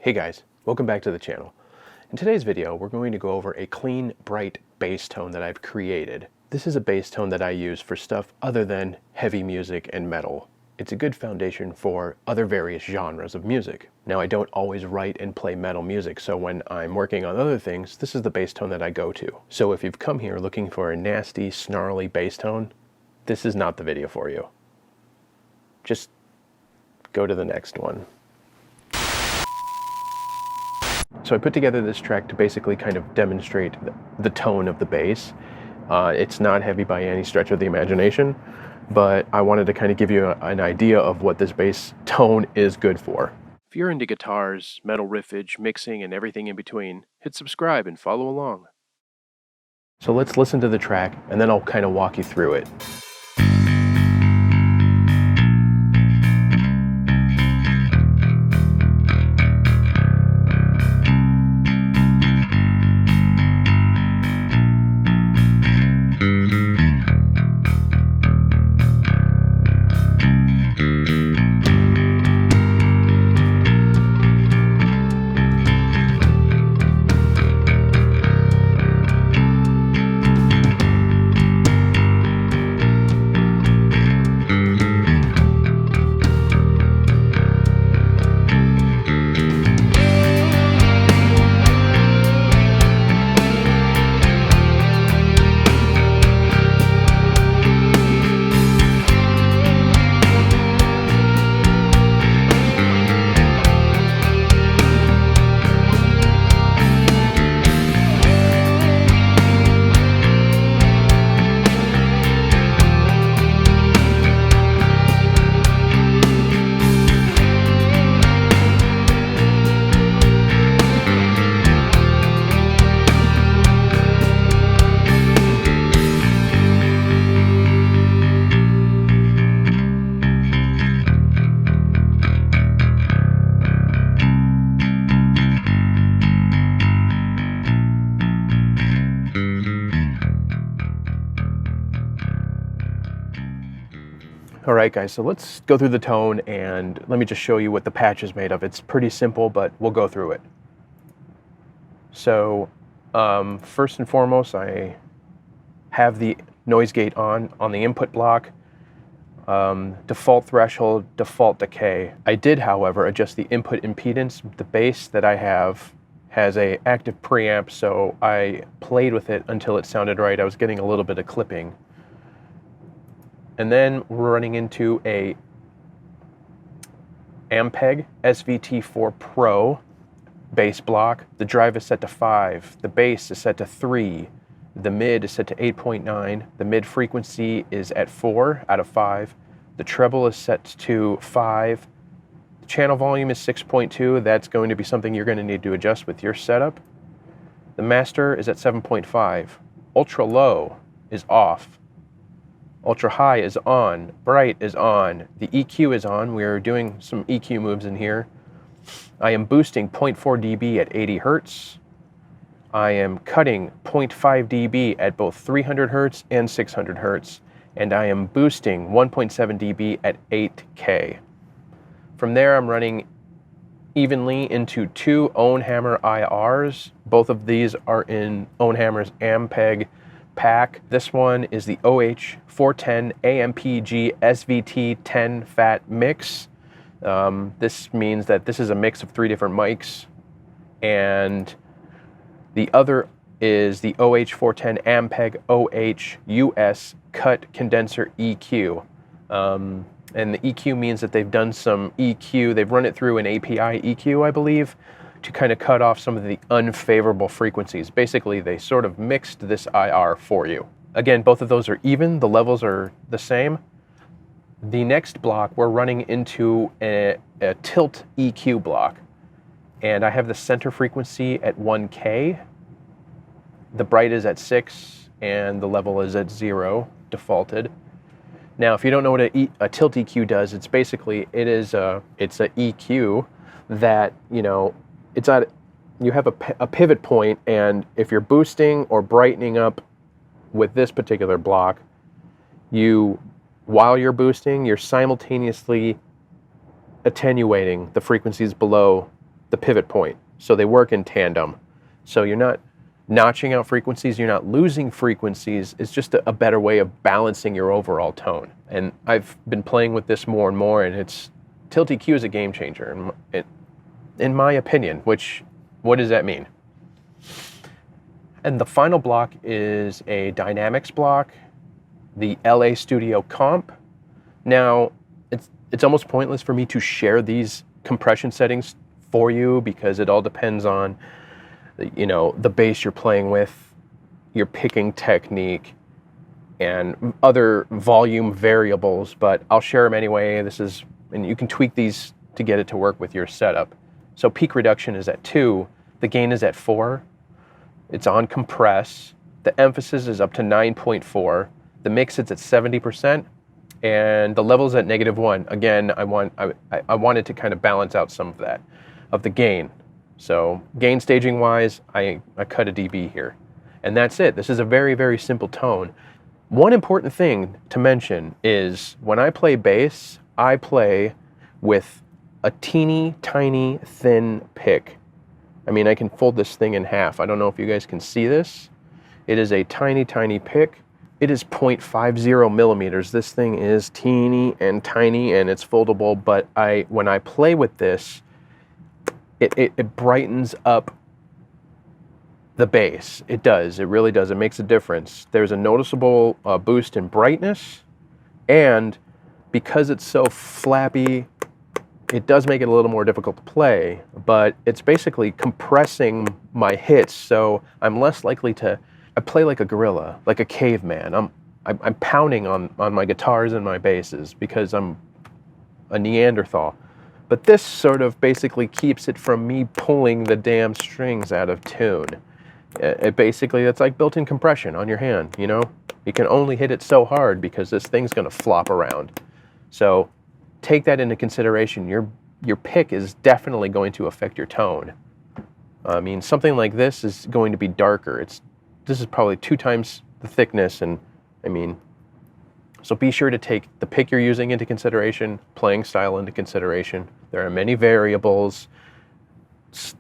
Hey guys, welcome back to the channel. In today's video, we're going to go over a clean, bright bass tone that I've created. This is a bass tone that I use for stuff other than heavy music and metal. It's a good foundation for other various genres of music. Now, I don't always write and play metal music, so when I'm working on other things, this is the bass tone that I go to. So if you've come here looking for a nasty, snarly bass tone, this is not the video for you. Just go to the next one. So I put together this track to basically kind of demonstrate the tone of the bass. It's not heavy by any stretch of the imagination, but I wanted to kind of give you an idea of what this bass tone is good for. If you're into guitars, metal riffage, mixing, and everything in between, hit subscribe and follow along. So let's listen to the track, and then I'll kind of walk you through it. Alright guys, so let's go through the tone and let me just show you what the patch is made of. It's pretty simple, but we'll go through it. So first and foremost, I have the noise gate on the input block, default threshold, default decay. I did, however, adjust the input impedance. The bass that I have has an active preamp, so I played with it until it sounded right. I was getting a little bit of clipping. And then we're running into a Ampeg SVT-4 PRO bass block. The drive is set to 5, the bass is set to 3, the mid is set to 8.9, the mid frequency is at 4 out of 5, the treble is set to 5, the channel volume is 6.2, that's going to be something you're going to need to adjust with your setup. The master is at 7.5, ultra low is off. Ultra high is on, bright is on, the EQ is on. We're doing some EQ moves in here. I am boosting 0.4 dB at 80 Hertz. I am cutting 0.5 dB at both 300 Hertz and 600 Hertz. And I am boosting 1.7 dB at 8K. From there, I'm running evenly into two Ownhammer IRs. Both of these are in Ownhammer's Ampeg pack. This one is the OH410 Ampeg SVT-10 Fat Mix. This means that this is a mix of 3 different mics, and the other is the OH410 Ampeg OH Cut Condenser Eq. And the EQ means that they've done some EQ, they've run it through an API EQ, I believe, to kind of cut off some of the unfavorable frequencies. Basically, they sort of mixed this IR for you. Again, both of those are even, the levels are the same. The next block, we're running into a tilt EQ block. And I have the center frequency at 1K. The bright is at 6, and the level is at 0, defaulted. Now, if you don't know what a tilt EQ does, it's basically, it's a EQ that, you know, you have a pivot point, and if you're boosting or brightening up with this particular block, while you're boosting, you're simultaneously attenuating the frequencies below the pivot point. So they work in tandem. So you're not notching out frequencies, you're not losing frequencies. It's just a better way of balancing your overall tone. And I've been playing with this more and more, and Tilt EQ is a game changer, in my opinion, what does that mean? And the final block is a dynamics block, the LA Studio Comp. Now, it's almost pointless for me to share these compression settings for you because it all depends on, you know, the bass you're playing with, your picking technique, and other volume variables, but I'll share them anyway. And you can tweak these to get it to work with your setup. So peak reduction is at 2, the gain is at 4, it's on compress, the emphasis is up to 9.4, the mix is at 70%, and the level is at -1. Again, I wanted to kind of balance out some of that, of the gain. So gain staging wise, I cut a dB here. And that's it. This is a very, very simple tone. One important thing to mention is when I play bass, I play with a teeny tiny thin pick. I mean, I can fold this thing in half. I don't know if you guys can see this. It is a tiny, tiny pick. It is 0.50 millimeters. This thing is teeny and tiny and it's foldable, but when I play with this, it brightens up the bass. It does. It really does. It makes a difference. There's a noticeable boost in brightness, and because it's so flappy, it does make it a little more difficult to play, but it's basically compressing my hits, so I'm less likely to... I play like a gorilla, like a caveman. I'm pounding on my guitars and my basses because I'm a Neanderthal. But this sort of basically keeps it from me pulling the damn strings out of tune. It's like built-in compression on your hand, you know? You can only hit it so hard because this thing's gonna flop around. So take that into consideration. Your pick is definitely going to affect your tone. I mean, something like this is going to be darker. This is probably 2 times the thickness, and I mean, so be sure to take the pick you're using into consideration, playing style into consideration. There are many variables.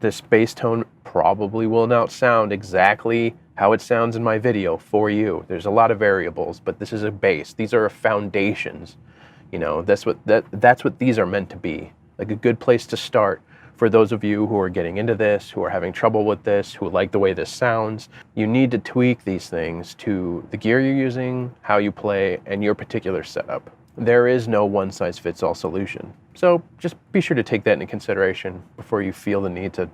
This bass tone probably will not sound exactly how it sounds in my video for you. There's a lot of variables, but this is a bass. These are foundations. You know, that's what these are meant to be. Like a good place to start for those of you who are getting into this, who are having trouble with this, who like the way this sounds. You need to tweak these things to the gear you're using, how you play, and your particular setup. There is no one-size-fits-all solution. So just be sure to take that into consideration before you feel the need to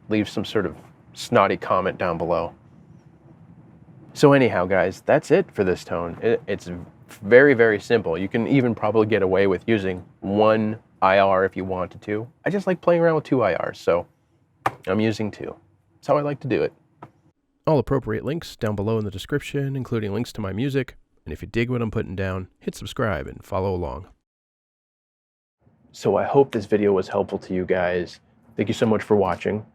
leave some sort of snotty comment down below. So anyhow, guys, that's it for this tone. It's very, very simple. You can even probably get away with using 1 IR if you wanted to. I just like playing around with 2 IRs, so I'm using 2. That's how I like to do it. All appropriate links down below in the description, including links to my music. And if you dig what I'm putting down, hit subscribe and follow along. So I hope this video was helpful to you guys. Thank you so much for watching.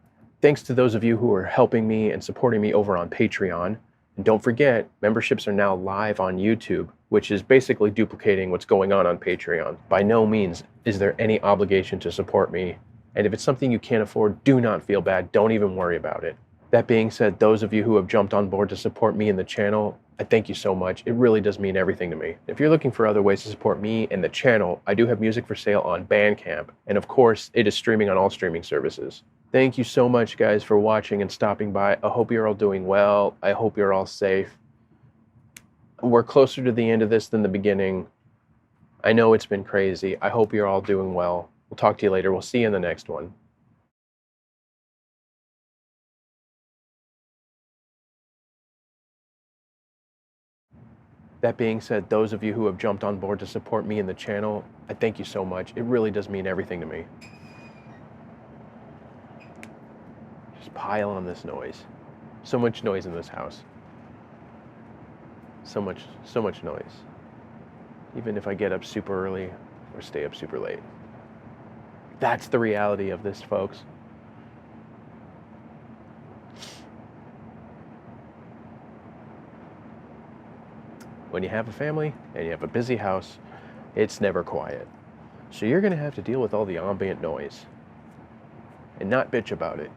Thanks to those of you who are helping me and supporting me over on Patreon. And don't forget, memberships are now live on YouTube, which is basically duplicating what's going on Patreon. By no means is there any obligation to support me. And if it's something you can't afford, do not feel bad. Don't even worry about it. That being said, those of you who have jumped on board to support me and the channel, I thank you so much. It really does mean everything to me. If you're looking for other ways to support me and the channel, I do have music for sale on Bandcamp. And of course, it is streaming on all streaming services. Thank you so much, guys, for watching and stopping by. I hope you're all doing well. I hope you're all safe. We're closer to the end of this than the beginning. I know it's been crazy. I hope you're all doing well. We'll talk to you later. We'll see you in the next one. That being said, those of you who have jumped on board to support me and the channel, I thank you so much. It really does mean everything to me. Just pile on this noise. So much noise in this house. So much noise. Even if I get up super early or stay up super late. That's the reality of this, folks. When you have a family and you have a busy house, it's never quiet. So you're going to have to deal with all the ambient noise. and not bitch about it.